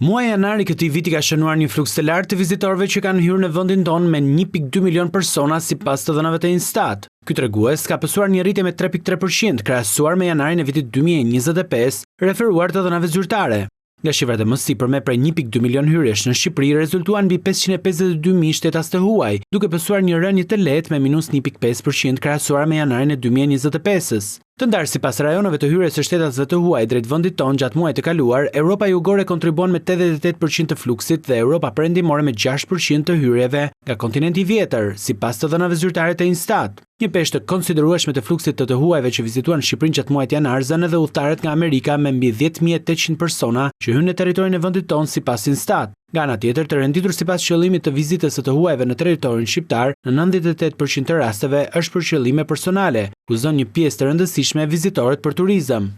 Muaji janar i këtij viti ka shënuar një fluks të lartë të vizitorëve që kanë hyrë në vendin tonë me 1.2 milion persona sipas të dhënave të Instat. Ky tregues ka pësuar një rritje me 3.3% krahasuar me janarin e vitit 2025, referuar të dhënave zyrtare. Nga shifrat e mësipërme prej 1.2 milion hyrjesh në Shqipëri rezultuan mbi 552.000 shtetas të huaj, duke pësuar një rënje të lehtë me minus 1.5% krahasuar me janarin e 2025-s. Të ndarë sipas rajoneve të hyrjes së shtetasve të huaj drejt vendit tonë gjatë muajit të kaluar, Europa Jugore kontribuon me 88% të fluksit dhe Europa Perëndimore me 6% të hyrjeve nga kontinenti i vjetër, sipas të dhënave zyrtare të Instat. Një peshë të konsiderueshme të fluksit të huajve që vizituan Shqipërinë gjatë muajit janar zanë edhe udhëtarët nga Amerika me mbi 10.800 persona që hyn në territorin e vendit tonë sipas Instat. Nga ana tjetër, të renditur sipas qëllimit të vizitës së të huajve në territorin shqiptar, në 98% të rasteve është për qëllime personale, ku zon një pjesë të rëndësishme e vizitorët për turizëm.